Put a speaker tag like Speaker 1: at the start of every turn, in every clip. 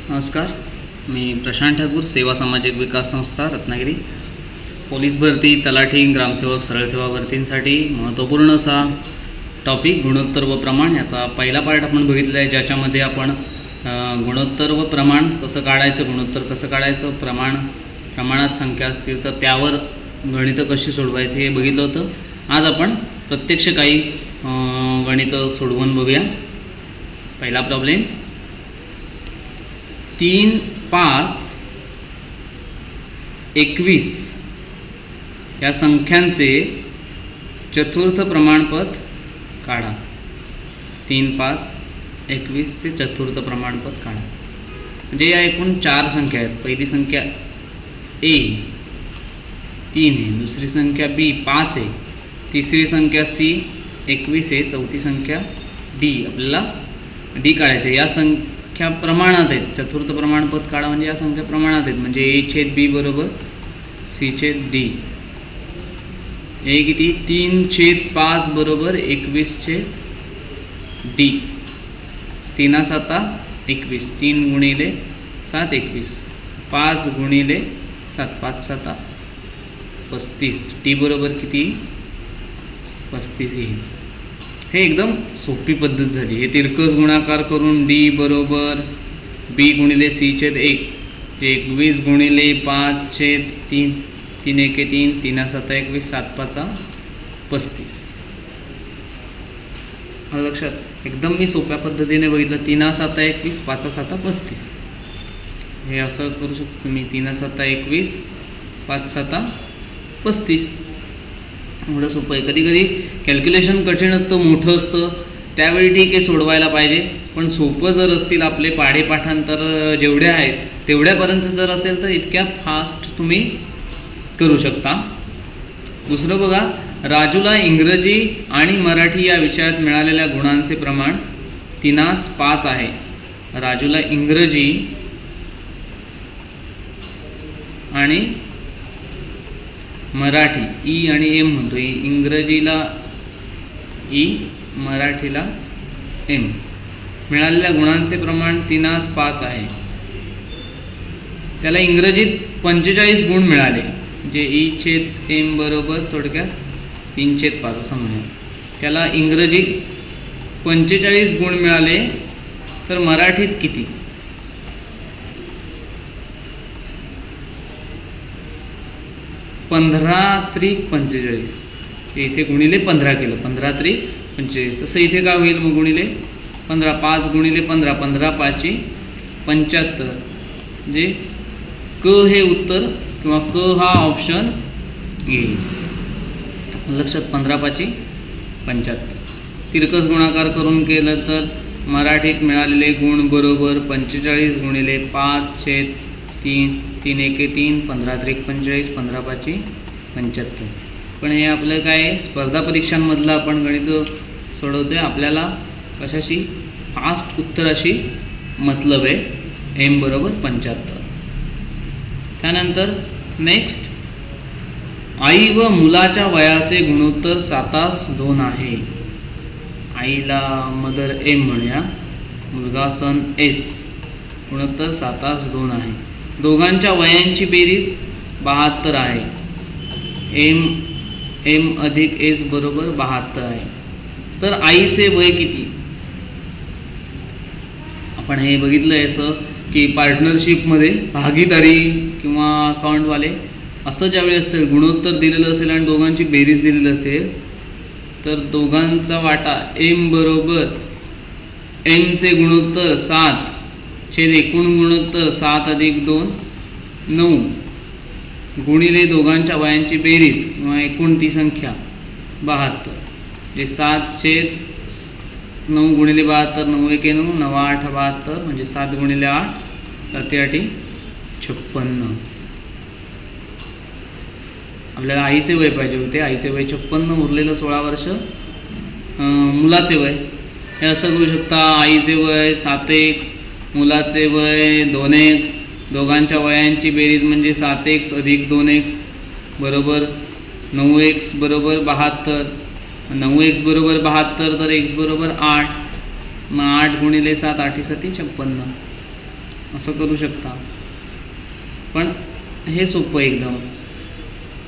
Speaker 1: नमस्कार, मी प्रशांत ठाकूर, सेवा सामाजिक विकास संस्था रत्नागिरी. पोलीस भरती, तलाठी, ग्रामसेवक, सरळ सेवा भरतींसाठी महत्त्वपूर्ण असा टॉपिक गुणोत्तर व प्रमाण याचा पहिला पार्ट आपण बघितला आहे, ज्याच्यामध्ये आपण गुणोत्तर व प्रमाण कसं काढायचं, गुणोत्तर कसं काढायचं, प्रमाणात संख्या असतील तर त्यावर गणितं कशी सोडवायची हे बघितलं होतं. आज आपण प्रत्यक्ष काही गणितं सोडवून बघूया. पहिला प्रॉब्लेम, 3, 5, 21 या संख्यांचे चतुर्थ प्रमाणपद काढा. 3, 5, 21 चे चतुर्थ प्रमाणपद काढा. म्हणजे या एकूण 4 संख्या आहेत. पहिली संख्या A 3 आहे, दुसरी संख्या B 5 आहे, तिसरी संख्या C 21 आहे, चौथी संख्या D. आपल्याला D काढायचे. या संख्या प्रमाणात आहेत. चतुर्थ प्रमाणपद काढा म्हणजे या संख्या प्रमाणात आहेत. म्हणजे A/B बरोबर C/D. हे किती? 3/5 बरोबर 21/D. 3 7 21, 3 गुणिले 7 21, 5 गुणिले 7 5 7 35. T बरोबर किती? 35 येईल. हे एकदम सोपी पद्धत झाली. हे तिरकस गुणाकार करून D बरोबर B गुणिले C/1, 21 गुणिले 5/3, 3 1 3, 3 7 21, 7 5 35. लक्षात, एकदम मी सोप्या पद्धतीने बघितलं. 3 7 21, 5 7 35. हे असं करू शकतो तुम्ही. 3 7 21, 5 7 35. एवढं सोपं आहे. कधी कधी कॅल्क्युलेशन कठीण असतं, मोठं असतं, त्यावेळी ठीक आहे सोडवायला पाहिजे. पण सोपं जर असतील आपले पाढेपाठांतर जेवढे आहेत तेवढ्यापर्यंत जर असेल तर इतक्या फास्ट तुम्ही करू शकता. दुसरं बघा, राजूला इंग्रजी आणि मराठी या विषयात मिळालेल्या गुणांचे प्रमाण 3/5 आहे. राजूला इंग्रजी आणि मराठी, ई आणि एम म्हणतो, इंग्रजीला ई, मराठीला एम, मिळालेल्या गुणांचे प्रमाण 3/5 आहे. त्याला इंग्रजीत 45 गुण मिळाले, जे E/M बरोबर थोडक्यात 3/5 असं म्हणूया. त्याला इंग्रजीत 45 गुण मिळाले, तर मराठीत किती? 15×45. इथे गुणिले 15 केलं, 15×45. तसं इथे काय होईल मग? गुणिले 15, 5 गुणिले 15, 15×5 75. जे क हे उत्तर किंवा क हा ऑप्शन येईल. लक्षात, 15×5 75. तिरकस गुणाकार करून केलं तर मराठीत मिळालेले गुण बरोबर 45 गुणिले 5/3, 3 1 3, 15×3 45, 15×5 75. पण हे आपलं काय आहे, स्पर्धा परीक्षांमधलं आपण गणित सोडवतोय. आपल्याला कशाशी? फास्ट उत्तराशी मतलब आहे. M बरोबर 75. त्यानंतर नेक्स्ट, आई व मुलाच्या वयाचे गुणोत्तर 7:2 आहे. आईला मदर M म्हणूया, मुलगा सन S. गुणोत्तर 7:2 आहे. दोघांच्या वयांची बेरीज 72 आहे. M अधिक S बरोबर 72 आहे. तर आईचे वय किती? आपण हे बघितलंय असं की पार्टनरशिपमध्ये भागीदारी किंवा अकाउंटवाले असं ज्यावेळी असेल, गुणोत्तर दिलेलं असेल आणि दोघांची बेरीज दिलेली असेल, तर दोघांचा वाटा M बरोबर M चे गुणोत्तर 7 छेद एकूण गुणोत्तर 7 अधिक 2 9 गुणिले दोघांच्या वयांची बेरीज किंवा एकूण ती संख्या 72. जे 7/9 गुणिले 72, 9 1 9, 9 8 72, म्हणजे 7 गुणिले 8, 7 8 56. आपल्याला आईचे वय पाहिजे होते. आईचे वय 56, उरलेलं 16 वर्ष मुलाचे वय. हे असं करू शकता, आईचे वय 7x, मुलाचे वय 2x, दोघांच्या वयांची बेरीज म्हणजे 7x अधिक 2x बरोबर 9x बरोबर 72. 9x बरोबर 72, तर x बरोबर 8. मग 8 गुणिले 7 8 7 56. असं करू शकता. पण हे सोपं एकदम.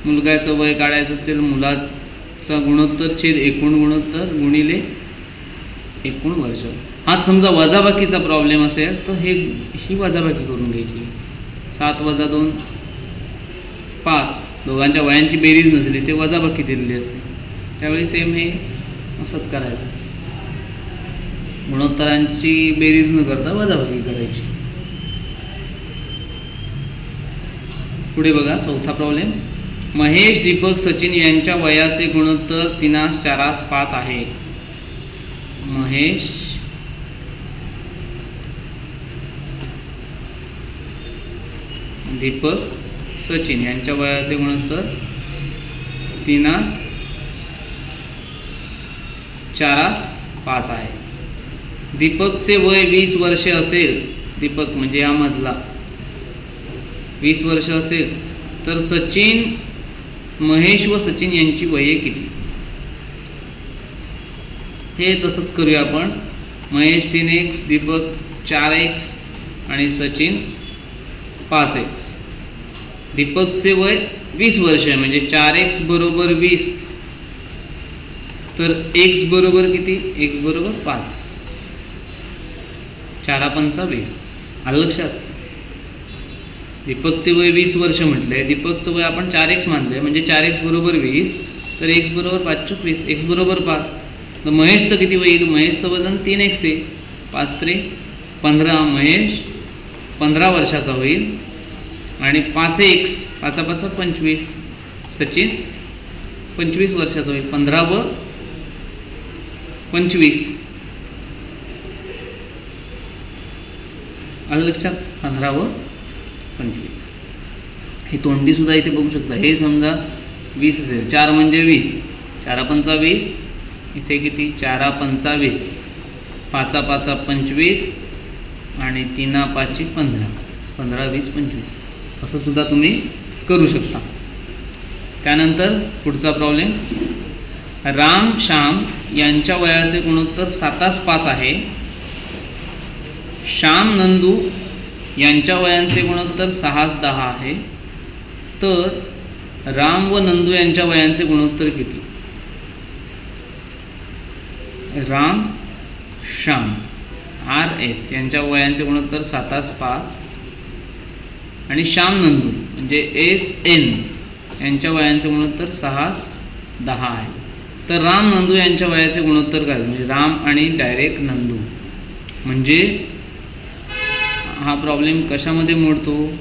Speaker 1: मुलगाचं वय काढायचं असेल, मुलाचा गुणोत्तर छेद एकूण गुणोत्तर गुणिले एकूण वर्ष. हाच समजा वजाबाकीचा प्रॉब्लेम असेल तर ही वजाबाकी करून घ्यायची. 7 + 2 5. दोघांच्या वयांची बेरीज नसली ते वजाबाकी दिलेली असते, त्यावेळी सेम हे असंच करायचं. गुणोत्तरांची बेरीज न करता वजाबाकी करायची. पुढे बघा चौथा प्रॉब्लेम. महेश, दीपक, सचिन यांच्या वयाचे गुणोत्तर 3:4:5 आहे. महेश, दीपक, सचिन यांच्या वयाचे गुणोत्तर 3:4:5 आहे. दीपकचे वय 20 वर्षे असेल, दीपक म्हणजे यामधला 20 वर्ष असेल, तर सचिन, महेश व सचिन यांची वये किती? हे तसंच करूया आपण. महेश 3x, दीपक 4x आणि सचिन 5x. दीपकचे वय 20 वर्ष आहे म्हणजे 4x बरोबर 20, तर x बरोबर किती? x बरोबर 5. 4×5 = 20. आलं लक्षात? दीपकचे वय 20 वर्ष म्हटलंय, दीपकचं वय आपण 4x मानलंय म्हणजे 4x बरोबर 20, तर x बरोबर 5×4 = 20, x बरोबर 5. तर महेशचं किती होईल? महेशचं वजन 3x आहे, 5×3 = 15. महेश 15 वर्षाचा होईल आणि 5x 5×5 = 25. सचिन 25 वर्षाचा होईल, 15 व 25. आलं लक्षात? 15 व 25. हे तोंडी सुद्धा इथे बघू शकता. हे समजा 20 असेल, 4 म्हणजे 20, 4×5 = 20. इथे किती? 4×5 = 20, 5×5 = 25 आणि 3×5 = 15. 15, 20, 25 असं सुद्धा तुम्ही करू शकता. त्यानंतर पुढचा प्रॉब्लेम. राम, श्याम यांच्या वयाचे गुणोत्तर 7:5 आहे. श्याम, नंदू यांच्या वयांचे गुणोत्तर 6:10 आहे. तर राम व नंदू यांच्या वयांचे गुणोत्तर किती? राम, श्याम RS यांच्या वयांचे गुणोत्तर 7:5 आणि श्याम, नंदू म्हणजे SN यांच्या वयांचे गुणोत्तर 6:10 आहे. तर राम, नंदू यांच्या वयाचे गुणोत्तर काय? म्हणजे राम आणि डायरेक्ट नंदू. म्हणजे हा प्रॉब्लेम कशामध्ये मोडतो?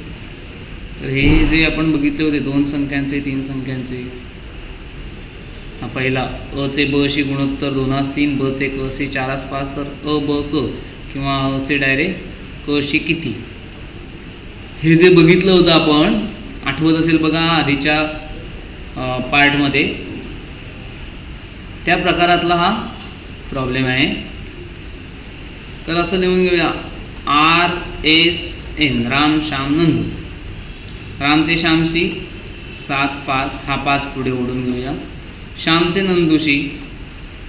Speaker 1: तर हे जे आपण बघितले होते 2 संख्यांचे 3 संख्यांचे, हा पहिला अ चे ब शी गुणोत्तर 2:3, ब चे क शी 4:5, तर अ ब क किंवा अ चे डायरेक्ट क शी किती, हे जे बघितलं होतं आपण, आठवत असेल बघा आधीच्या पार्टमध्ये, त्या प्रकारातला हा प्रॉब्लेम आहे. तर असं लिहून घेऊया. RSN राम, श्याम, नंदू. रामचे श्यामशी 7:5 हा 5 पुढे ओढून घेऊया. श्यामचे नंदूशी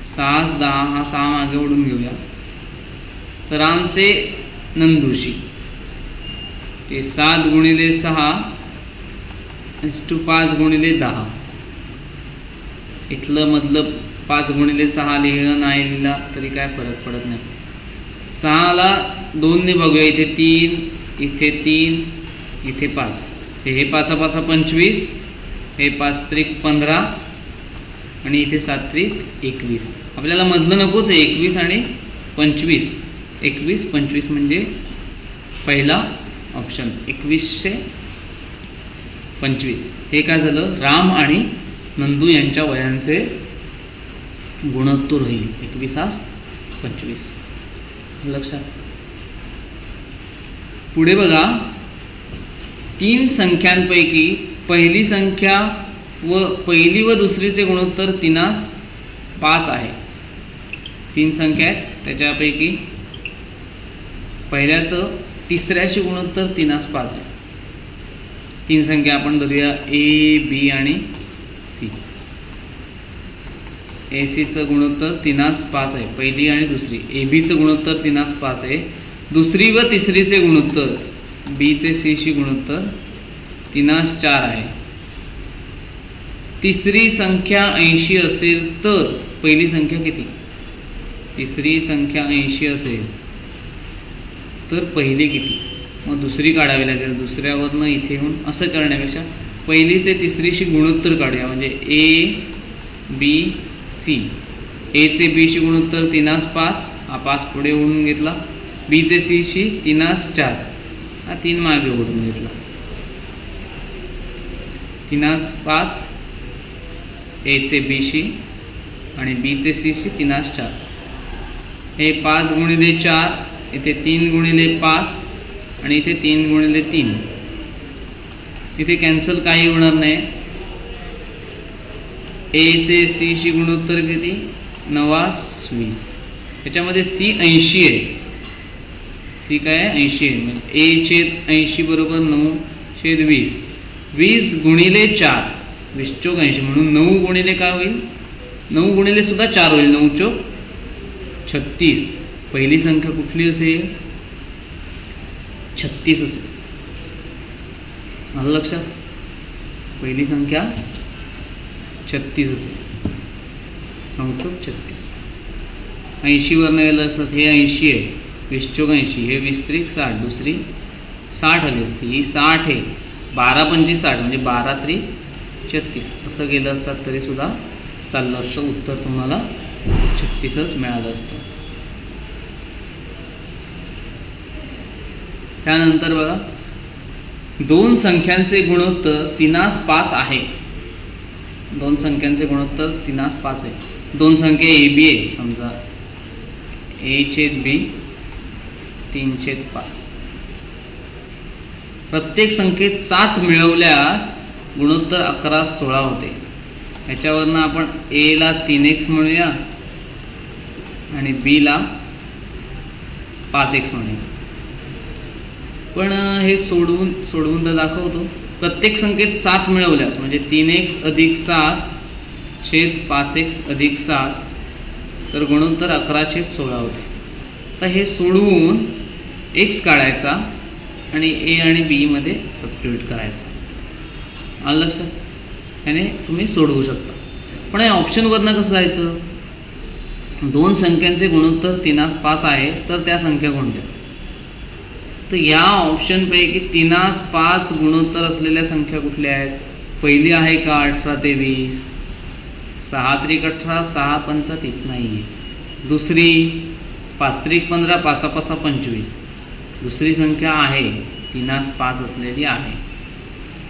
Speaker 1: 6:10 हा 6 मागे ओढून घेऊया. तर रामचे नंदूशी ते 7 × 6 = 5 × 10. इथलं मधलं 5 × 6 लिहिलं नाही लिहिला तरी काय फरक पडत नाही. 6ला 2 ने बघूया. इथे 3, इथे 3, इथे 5. हे 5×5 = 25, हे 5×3 = 15 आणि इथे 7×3 = 21. आपल्याला मधलं नकोच आहे 21 आणि 25. 21, 25 म्हणजे पहिला ऑप्शन 21/25. हे काय झालं? राम आणि नंदू यांच्या वयांचे गुणोत्तर होईल 21/25. लक्षात? पुढे बघा. 3 संख्यांपैकी पहिली व दुसरीचे गुणोत्तर 3:5 आहे. 3 संख्या आहेत, त्याच्यापैकी पहिल्याचं तिसऱ्याशी गुणोत्तर 3:5 आहे. 3 संख्या आपण धरूया A, B आणि C. AC चं गुणोत्तर 3:5 आहे, पहिली आणि दुसरी. AB चं गुणोत्तर 3:5 आहे दुसरी व तिसरीचे गुणोत्तर बी चे सी शी गुणोत्तर 3/4 आहे. तिसरी संख्या 80 असेल तर पहिली संख्या किती? तिसरी संख्या 80 असेल तर पहिली किती? मग दुसरी काढावी लागेल. दुसऱ्यावरनं इथे येऊन असं करण्यापेक्षा पहिलीचे तिसरीशी गुणोत्तर काढूया. म्हणजे ए बी सी. ए चे बी शी गुणोत्तर 3/5, हा 5 पुढे ओढून घेतला. बी चे सी शी 3/4, हा 3 मागे ओढून घेतला. 3/5 ए चे बी शी आणि बी चे सी शी 3/4. हे 5 गुणिले 4, इथे 3 गुणिले 5 आणि इथे 3 गुणिले 3. इथे कॅन्सल काही होणार नाही. ए चे सी शी गुणोत्तर किती? 9/20. त्याच्यामध्ये सी 80 आहे. सी काय आहे? 80 आहे. म्हणजे ए छेद 80 बरोबर 9/20. 20 गुणिले 4 20 चोक 80 म्हणून 9 गुणिले काय होईल? 9 गुणिले सुद्धा 4 होईल. 9 चोक 36. पहिली संख्या कुठली असेल? 36 असेल. आलं लक्षात? पहिली संख्या 36 असेल. 9 चोक 36. 80 वरनं गेलं असत. हे 80 आहे. 20 चोक 80. हे 20 त्रिक 60. दुसरी 60 आली असती. ही 60 आहे. 12 पंचवीस 60 म्हणजे 12 त्रिक 36. असं गेलं असतात तरी सुद्धा चाललं असतं. उत्तर तुम्हाला 36च मिळालं असतं. त्यानंतर बघा, दोन संख्यांचे गुणोत्तर 3/5 आहे. दोन संख्यांचे गुणोत्तर 3/5 आहे. दोन संख्या ए बी आहे. समजा ए छेद बी 3/5. प्रत्येक संख्येत 7 मिळवल्यास गुणोत्तर 11/16 होते. याच्यावरनं आपण ए ला 3x म्हणूया आणि बी ला 5x म्हणूया. पण हे सोडवून तर दाखवतो. प्रत्येक संख्येत 7 मिळवल्यास म्हणजे 3x + 7 छेद 5x + 7 तर गुणोत्तर 11/16 होते. तर हे सोडवून x काढायचा आणि ए आणि बी मध्ये सबस्टिट्यूट करायचा. आलं लक्षात? याने तुम्ही सोडवू शकता. पण या ऑप्शनवरनं कसं जायचं? दोन संख्यांचे गुणोत्तर 3/5 आहे तर त्या संख्या कोणत्या? तर या ऑप्शनपैकी 3/5 गुणोत्तर असलेल्या संख्या कुठल्या आहेत? पहिली आहे का 18 ते 20? 6 त्रिक 18, 6 पंचा 30 नाही आहे. दुसरी 5 त्रिक 15, 5 5 25. दुसरी संख्या आहे 3/5 असलेली आहे.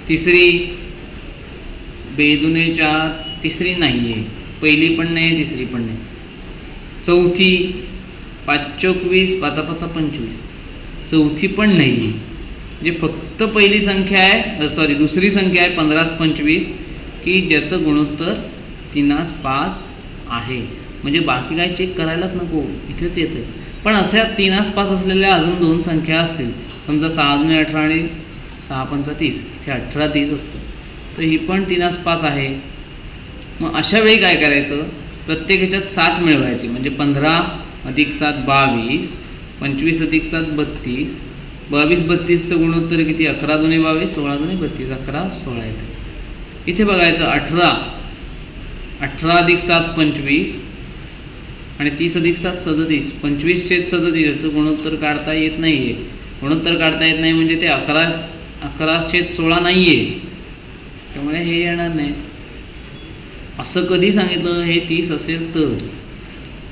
Speaker 1: तिसरी 2 दुने 4, तिसरी नाही आहे. पहिली पण नाही, तिसरी पण नाही. चौथी 5 चोक 20, 5 5 25. चौथी पण नाही आहे. म्हणजे फक्त पहिली संख्या आहे, दुसरी संख्या आहे 15/25 की ज्याचं गुणोत्तर 3/5 आहे. म्हणजे बाकी काय चेक करायलाच नको, इथेच येते. पण अशा 3/5 असलेल्या अजून दोन संख्या असतील. समजा 6 दुने 18 आणि 6 पंचा 30. इथे 18 30 असतं. तर ही पण 3/5 आहे. मग अशा वेळी काय करायचं? प्रत्येक ह्याच्यात 7 मिळवायचे. म्हणजे 15 + 7 22, 25 + 7 32. 22 32चं गुणोत्तर किती? 11 दुने 22, 16 दुने 32, 11/16 येते. इथे बघायचं 18 + 7 25 आणि 30 + 7 37. 25/37 याचं गुणोत्तर काढता येत नाहीये. गुणोत्तर काढता येत नाही म्हणजे ते 11/16 नाहीये. त्यामुळे हे येणार नाही. असं कधी सांगितलं? हे 30 असेल तर.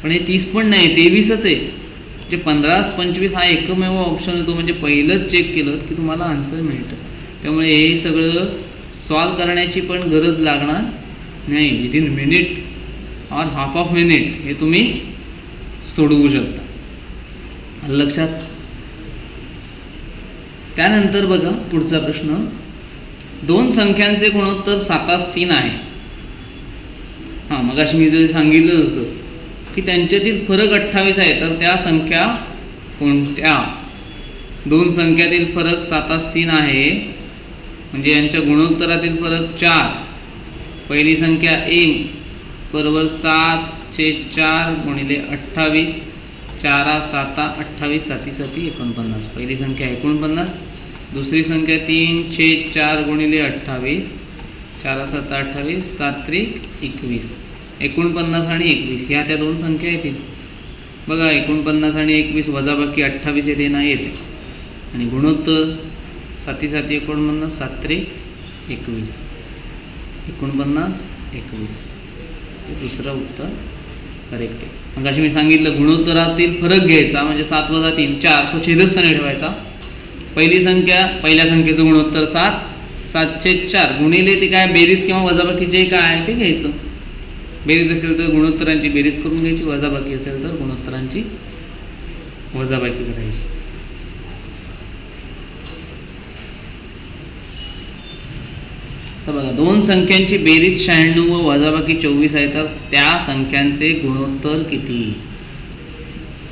Speaker 1: पण हे 30 पण नाही, 23च आहे. म्हणजे 15/25 हा एकमेव ऑप्शन येतो. म्हणजे पहिलंच चेक केलं की तुम्हाला आन्सर मिळतं. त्यामुळे हे सगळं सॉल्व करण्याची पण गरज लागणार नाही. विदिन मिनिट और हाफ ऑफ मिनिट हे तुम्ही सोडवू शकता. लक्षात? त्यानंतर बघा पुढचा प्रश्न. दोन संख्यांचे गुणोत्तर 7/3 आहे. मगाशी मी जर सांगितलं जसं की त्यांच्यातील फरक 28 आहे तर त्या संख्या कोणत्या? दोन संख्यातील फरक 7/3 आहे म्हणजे यांच्या गुणोत्तरातील फरक 4. पहिली संख्या a बरोबर 7/4 गुणिले 28. 4 7 28 7 7 49. पहिली संख्या 49, दुसरी संख्या 3/4 गुणिले 28, 4 7 28, 7 21. 49 आणि 21 ह्या त्या दोन संख्या येतील. बघा 49 आणि 21 वजाबाकी 28 येते ना, येते. आणि गुणोत्तर 7 7 49, 7 21, 49 21. हे दुसरं उत्तर करेक्ट आहे. मग अशी मी सांगितलं गुणोत्तरातील फरक घ्यायचा म्हणजे 7 वजा 3 4 तो छेदस्थानी ठेवायचा. पहिली संख्या पहिल्या संख्येचं गुणोत्तर 7, 7/4 गुणिले ते काय बेरीज किंवा वजाबाकी जे काय आहे ते घ्यायचं. बेरीज असेल तर गुणोत्तरांची बेरीज करून घ्यायची, वजाबाकी असेल तर गुणोत्तरांची वजाबाकी करायची. तर बघा दोन संख्यांची बेरीज 96 व वजाबाकी 24 आहे, तर त्या संख्यांचे गुणोत्तर किती?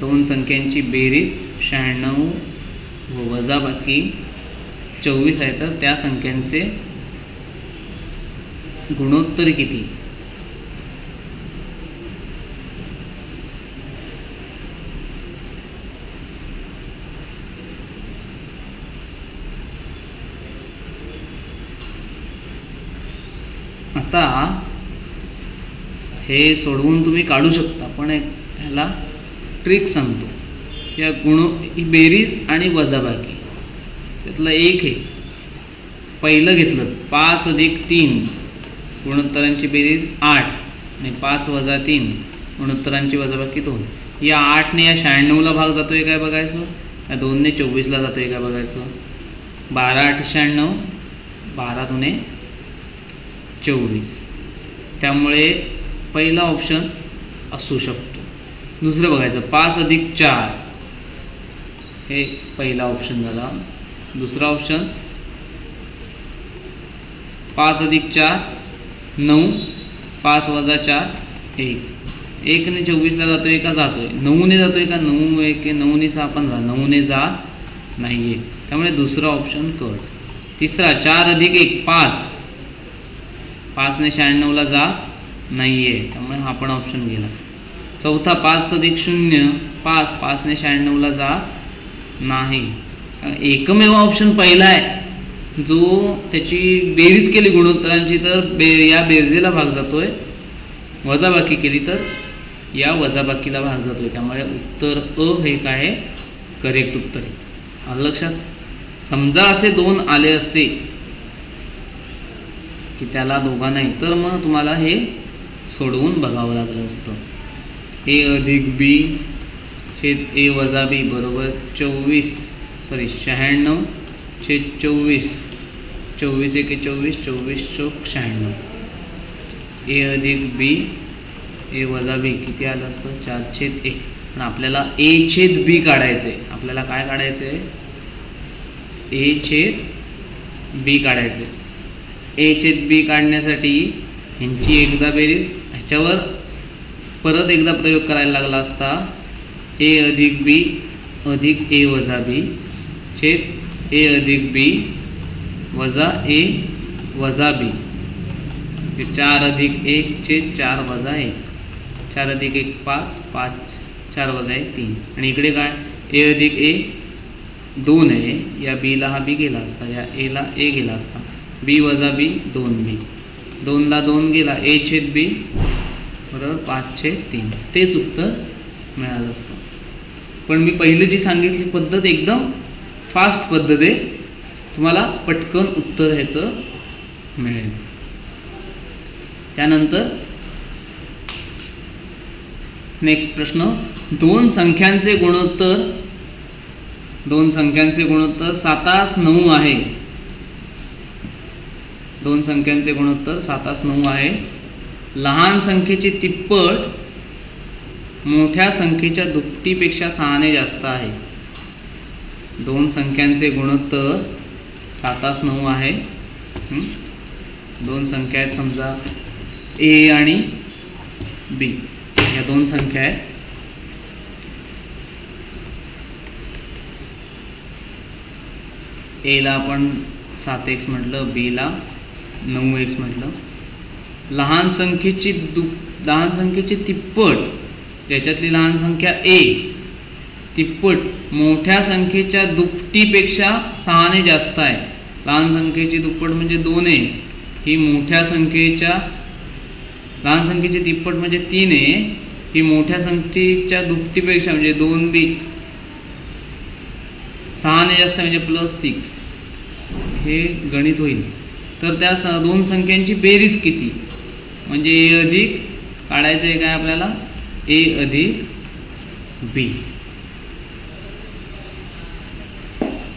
Speaker 1: दोन संख्यांची बेरीज 96 व वजाबाकी 24 आहे, तर त्या संख्यांचे गुणोत्तर किती? आता हे सोडवून तुम्ही काढू शकता, पण ह्याला ट्रिक सांगतो. या ही बेरीज आणि वजाबाकी त्यातलं एक आहे. पहिलं घेतलं 5 अधिक 3 गुणोत्तरांची बेरीज 8 आणि 5 वजा 3 गुणोत्तरांची वजाबाकी 2. या 8ने या 96ला भाग जातोय काय बघायचं, या 2ने 24ला जातोय काय बघायचं. 12 8 96, 12 2 24. त्यामुळे पहिला ऑप्शन असू शकतो. दुसरं बघायचं 5 अधिक 4 हे पहिला ऑप्शन झाला. दुसरा ऑप्शन 5 अधिक 4 9, 5 वजा 4 1. 1ने 24ला जातोय का जातोय, 9ने जातोय का 9 1 9 ने 6 15, 9ने जात नाहीये. त्यामुळे दुसरा ऑप्शन कट. तिसरा 4 अधिक 1 5, 5ने 96ला जात नाहीये, त्यामुळे हा पण ऑप्शन गेला. चौथा 5 अधिक 0 5, 5ने 96ला जात नाही. एकमेव ऑप्शन पहिला आहे जो त्याची बेरीज केली गुणोत्तरांची तर या बेरजेला भाग जातोय, वजाबाकी केली तर या वजाबाकीला भाग जातोय. त्यामुळे उत्तर अ हे काय आहे करेक्ट उत्तर आहे. आलं लक्षात. समजा असे दोन आले असते की त्याला दोघांनाही, तर मग तुम्हाला हे सोडवून बघावं लागलं असतं. ए अधिक बी छेद ए वजा बी बरोबर 96 छेद 24, 24 1 24, 24 चौक 96. ए अधिक बी ए वजा बी किती आलं असतं 4/1. पण आपल्याला ए छेद बी काढायचं आहे. आपल्याला काय काढायचं आहे, ए छेद बी काढायचं आहे. ए छेद बी काढण्यासाठी ह्यांची एकदा बेरीज, ह्याच्यावर परत एकदा प्रयोग करायला लागला असता. ए अधिक बी अधिक ए वजा बी छेद ए अधिक बी वजा ए वजा बी. 4 अधिक 1 छेद 4 वजा 1. 4 अधिक 1 5, 5 4 वजा 1 3. आणि इकडे काय ए अधिक ए 2 आहे, या बीला हा बी गेला असता, या एला ए गेला असता. बी वजा बी 2b, 2ला 2 गेला. ए छेद बी बरोबर 5/3. तेच उत्तर मिळालं असतं. पण मी पहिली जी सांगितली पद्धत एकदम फास्ट पद्धत आहे, तुम्हाला पटकन उत्तर ह्याचं मिळेल. त्यानंतर नेक्स्ट प्रश्न, दोन संख्यांचे गुणोत्तर 7/9 आहे. दोन संख्यांचे गुणोत्तर 7/9 आहे. लहान संख्येची तिप्पट मोठ्या संख्येच्या दुपटीपेक्षा 6ने जास्त आहे. दोन संख्यांचे गुणोत्तर 7/9 आहे. दोन संख्या आहेत, समजा ए आणि बी या दोन संख्या आहेत. एला आपण 7x म्हटलं, बीला 9x म्हटलं. लहान संख्येची तिप्पट, ज्याच्यातली लहान संख्या ए तिप्पट मोठ्या संख्येच्या दुपटीपेक्षा 6 ने जास्त आहे. लहान संख्येची दुप्पट म्हणजे 2 आहे. ही मोठ्या संख्येच्या लहान संख्येची तिप्पट म्हणजे 3 आहे. ही मोठ्या संख्येच्या दुपटीपेक्षा म्हणजे 2b 6 ने जास्त म्हणजे +6. हे गणित होईल. तर त्या दोन संख्यांची बेरीज किती म्हणजे a अधिक काढायचं आहे काय आपल्याला a अधिक b.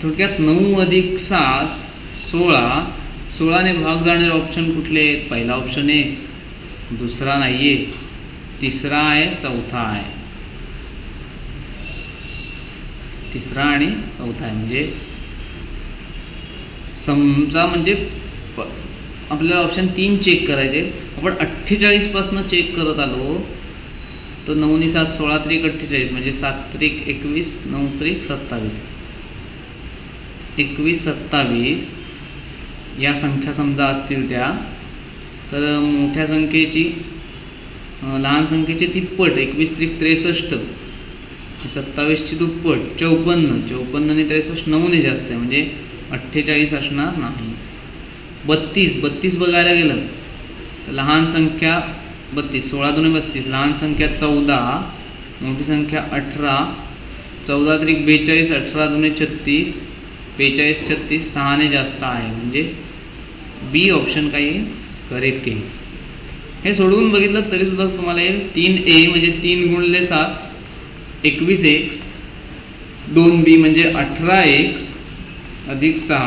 Speaker 1: थोडक्यात 9 अधिक 7 16. 16 ने भाग जाणारे ऑप्शन कुठले आहेत? पहिला ऑप्शन आहे, दुसरा नाहीये, तिसरा आहे, चौथा आहे. तिसरा आणि चौथा आहे. म्हणजे समजा म्हणजे आपल्याला ऑप्शन 3 चेक करायचे. आपण 48 पासून चेक करत आलो तर 9 ने 7 16 त्रिक 48 म्हणजे 7 त्रिक 21 9 त्रिक 27 21 27 या संख्या समजा असतील त्या तर मोठ्या संख्येची लहान संख्येची तिप्पट 21 त्रिक 63 27 ची दुप्पट 54 54 ने 63 9 ने जास्त आहे म्हणजे 48 असणार नाही. 32 बघायला गेलं तर लहान संख्या 32 16 दुने 32 लहान संख्या 14 मोठी संख्या 18 14 त्रिक 42 18 दुने 36 42 36 6 ने जास्त आहे म्हणजे बी ऑप्शन काही करेक्ट आहे. हे सोडवून बघितलं तरी सुद्धा तुम्हाला येईल 3a म्हणजे 3 गुणिले 7 21x 2b म्हणजे 18x अधिक 6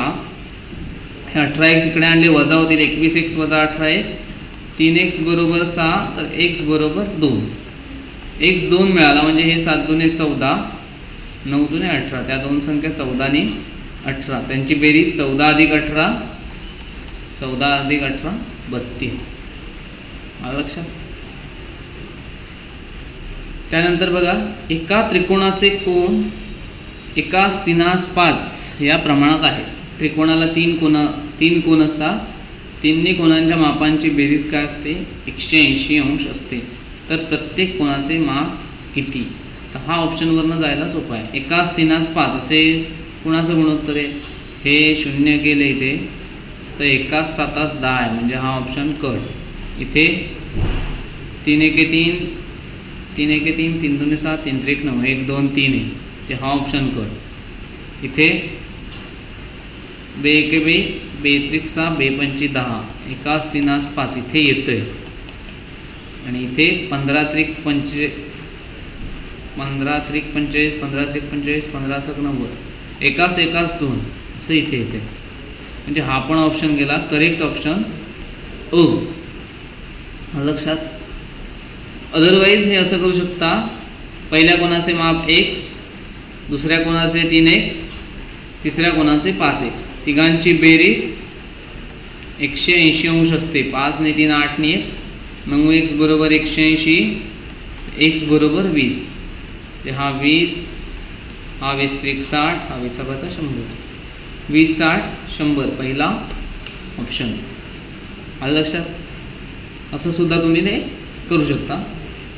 Speaker 1: हे 18x इकडे आणले वजा होतील 21x वजा 18x 3x बरोबर 6 तर x बरोबर 2 x 2 मिळाला म्हणजे हे 7 दुने 14 9 दुने 18 त्या दोन संख्या 14 आणि 18 त्यांची बेरीज 14 अधिक 18 32 आलं लक्षात. त्यानंतर बघा एका त्रिकोणाचे कोन एकास 3 5 या प्रमाणात आहेत. त्रिकोणाला 3 कोन असतात. 3 कोणांच्या मापांची बेरीज काय असते 180 अंश असते. तर प्रत्येक कोणाचे माप किती? तर हा ऑप्शनवरनं जायला सोपा आहे. एकास 3 5 असे कोणाचं गुणोत्तर आहे हे 0 गेले इथे तर एकास 7 10 आहे म्हणजे हा ऑप्शन कट. इथे 3 1 3 3 1 3 3 2 7 3 3 9 1 2 3 आहे ते हा ऑप्शन कट. इथे 2 1 2 2 3 6 2 5 10 एकास 3 5 इथे येतोय आणि इथे 15 त्रिक 45 15 त्रिक 45 15 त्रिक 45 15 7 90 एकास 2 असं इथे येते म्हणजे हा पण ऑप्शन गेला करेक्ट ऑप्शन अ. लक्षात. अदरवाईज हे असं करू शकता पहिल्या कोणाचे माप x दुसऱ्या कोणाचे 3x तिसऱ्या कोणाचे 5x तिघांची बेरीज 180 अंश असते. 5 ने 3 8 ने 9x बरोबर 180 x बरोबर 20 हा 20 हा 20 त्रिक 60 हा 20 100 20 60 100 पहिला ऑप्शन आलं लक्षात. असं सुद्धा तुम्ही ते करू शकता.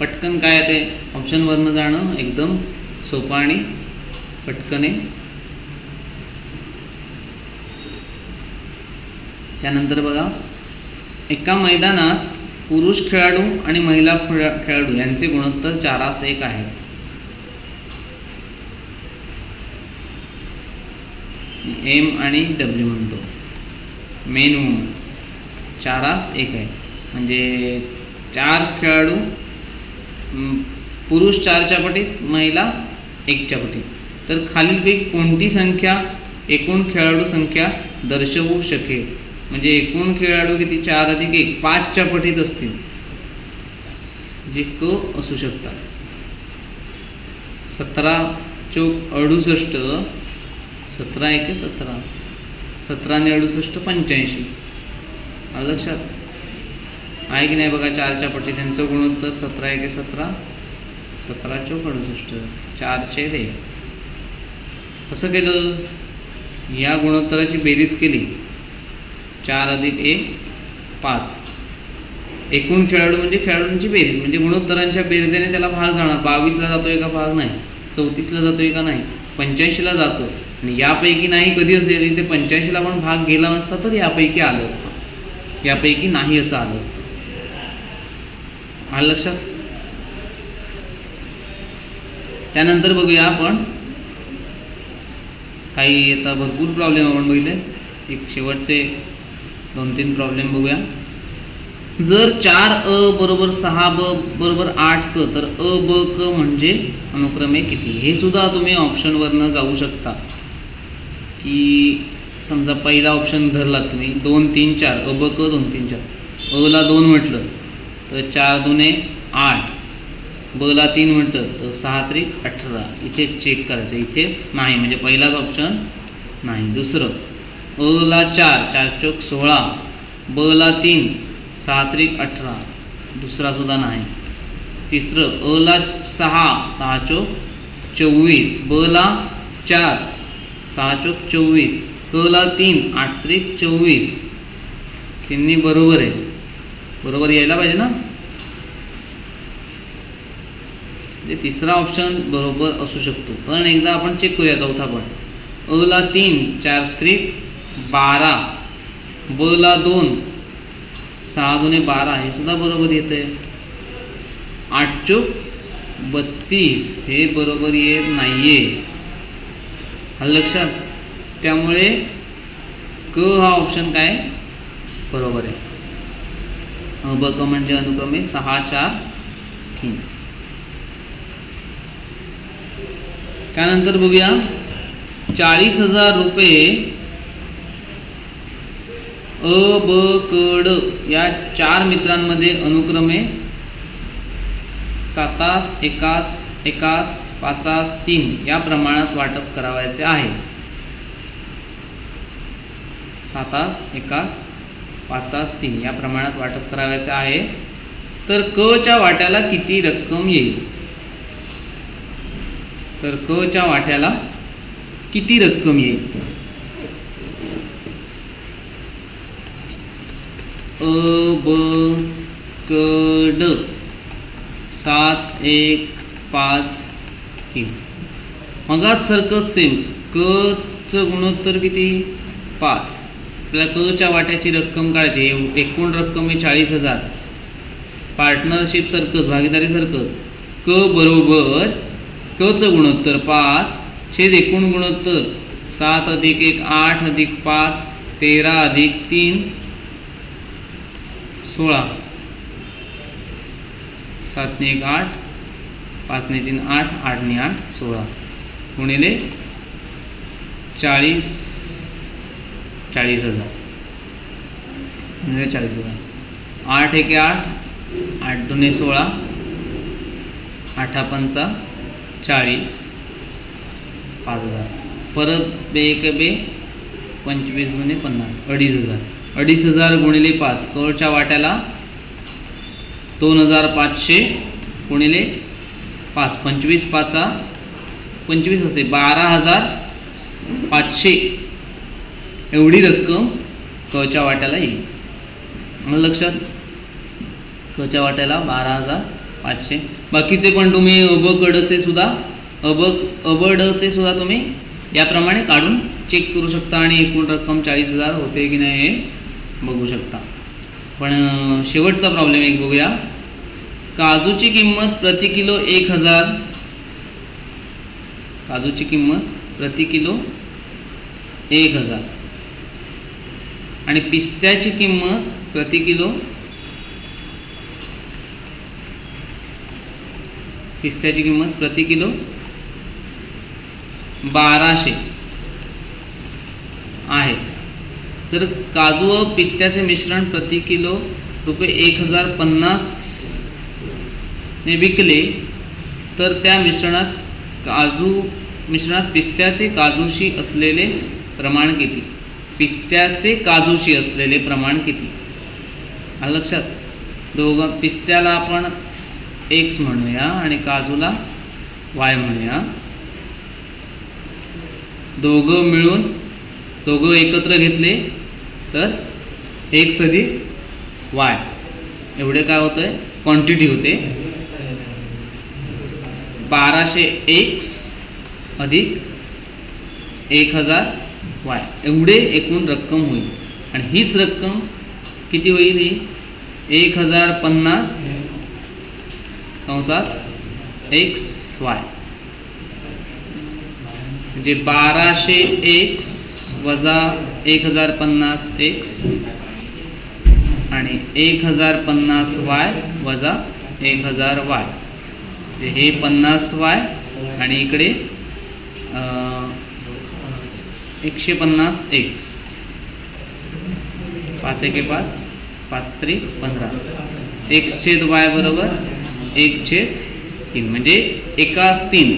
Speaker 1: पटकन काय ते ऑप्शनवरनं जाणं एकदम सोपं आणि पटकन आहे. त्यानंतर बघा एका मैदानात पुरुष खेळाडू आणि महिला खेळाडू यांचे गुणोत्तर 4:1 आहेत. एम आणि डब्ल्यू म्हणतो मेन वुमन 4:1 आहे म्हणजे 4 खेळाडू पुरुष 4च्या पटीत महिला 1च्या पटीत. तर खालीलपैकी कोणती संख्या एकूण खेळाडू संख्या दर्शवू शकेल म्हणजे एकूण खेळाडू किती 4 अधिक 1 5च्या पटीत असतील जे क असू शकतात. 17 चौक 68 17 1 17 17 ने 68 85 आलं लक्षात आहे की नाही बघा. 4च्या पटीत त्यांचं गुणोत्तर 17 1 17 17 चौक 68 4 1. कसं केलं या गुणोत्तराची बेरीज केली 4 अधिक 1 5 एकूण खेळाडू म्हणजे खेळाडूंची बेरीज म्हणजे गुणोत्तरांच्या बेरजेने त्याला भाग जाणार 22ला जातोय का भाग नाही 34ला जातोय का नाही, 85ला जातो. आणि यापैकी नाही कधी असेल, इथे 85ला पण भाग गेला नसता तर यापैकी आलं असतं, यापैकी नाही असं आलं असतं. आलं लक्षात. त्यानंतर बघूया आपण काही, आता भरपूर प्रॉब्लेम आपण बघितले. एक शेवटचे 2-3 प्रॉब्लेम बघूया. जर 4a बरोबर 6b बरोबर 8क तर अ ब क म्हणजे अनुक्रमे किती. हे सुद्धा तुम्ही ऑप्शनवरनं जाऊ शकता. की समजा पहिला ऑप्शन धरला तुम्ही 2 3 4 अ ब क 2 3 4. अला 2 म्हटलं तर 4 दुने 8, बला 3 म्हटलं तर 6 त्रिक 18. इथे चेक करायचं, इथेच नाही म्हणजे पहिलाच ऑप्शन नाही. दुसरं अला 4 4 चौक 16, बला 3 6 त्रिक 18, दुसरा सुद्धा नाही. तिसरं अला 6 6 चौक 24, बला 4 6 चौक 24, कला 3 8 त्रिक 24. तिन्ही बरोबर आहे, बरोबर यायला पाहिजे ना. तिसरा ऑप्शन बरोबर असू शकतो. पण एकदा आपण चेक करूया चौथा पण. अला 3 4 त्रिक 12, बला 2 6 दुने 12, हे सुद्धा बरोबर येते. 8 चौक 32, हे बरोबर येत नाहीये. आलं लक्षात. त्यामुळे क हा ऑप्शन काय बरोबर आहे. अ ब क म्हणजे अनुक्रमे 6 4 3. त्यानंतर बघूया 40,000 रुपये अ ब क ड या 4 मित्रांमध्ये अनुक्रमे 7 1 1 5 3 या प्रमाणात वाटप करावायचे आहे. 7 1 5 3 या प्रमाणात वाटप करावायचे आहे. तर क च्या वाट्याला किती रक्कम येईल. तर क च्या वाट्याला किती रक्कम येईल. अ ब क ड 7 1 5 3. मगाच सारखंच सेम. क चं गुणोत्तर किती 5. आपल्याला क च्या वाट्याची रक्कम काढायची. एकूण रक्कम आहे 40,000. पार्टनरशिप सर्कस, भागीदारी सर्कस. क बरोबर क चं गुणोत्तर 5 छेद एकूण गुणोत्तर 7 अधिक 1 8 अधिक 5 13 अधिक 3 16. 7 ने 1 8, 5 ने 3 8, 8 ने 8 16 गुणिले 40,000 40,000 8 1 8 8 दुने 16, 8 पंचा 40, 5,000. परत बे 1 बे 25 दुने 50, 2,500. 2,500 गुणिले 5 कच्या वाट्याला 2,500 गुणिले 5 25 5 25 असे 12,500 एवढी रक्कम कच्या वाट्याला येईल. मला लक्षात. कच्या वाट्याला 12,500. बाकीचे पण तुम्ही अबकडचे सुद्धा अबडचे सुद्धा तुम्ही याप्रमाणे काढून चेक करू शकता आणि एकूण रक्कम 40,000 होते की नाही हे बघू शकता. पण शेवटचा प्रॉब्लेम एक बघूया. काजूची किंमत प्रति किलो 1,000. काजूची किंमत प्रति किलो 1,000 आणि पिस्त्याची किंमत प्रति किलो 1200 आहे. तर काजू व पित्त्याचे मिश्रण प्रति किलो रुपये 1,050 ने विकले तर त्या मिश्रणात पिस्त्याचे काजूशी असलेले प्रमाण किती. पिस्त्याचे काजूशी असलेले प्रमाण किती. आलं लक्षात. दोघं पिस्त्याला आपण x म्हणूया आणि काजूला y म्हणूया. दोघं एकत्र घेतले तर x अधिक y एवढे काय होतंय क्वांटिटी होते. 1200 x अधिक 1000 y एवढे एकूण रक्कम होईल. आणि हीच रक्कम किती होईल? ही 1050 कंसात xy म्हणजे 1200x वजा 1050x आणि 1050y वजा 1000y. हे 50y आणि इकडे 150x. 5 1 5 5 3 15 x/y बरोबर 1/3 म्हणजे एकास 3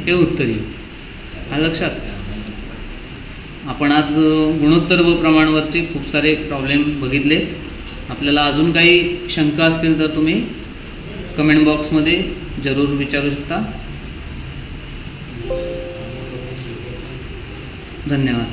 Speaker 1: हे उत्तर येईल. हा लक्षात. आपण आज गुणोत्तर व प्रमाणवरचे खूप सारे प्रॉब्लेम बघितले. आपल्याला अजून काही शंका असतील तर तुम्ही कमेंट बॉक्समध्ये जरूर विचारू शकता. धन्यवाद.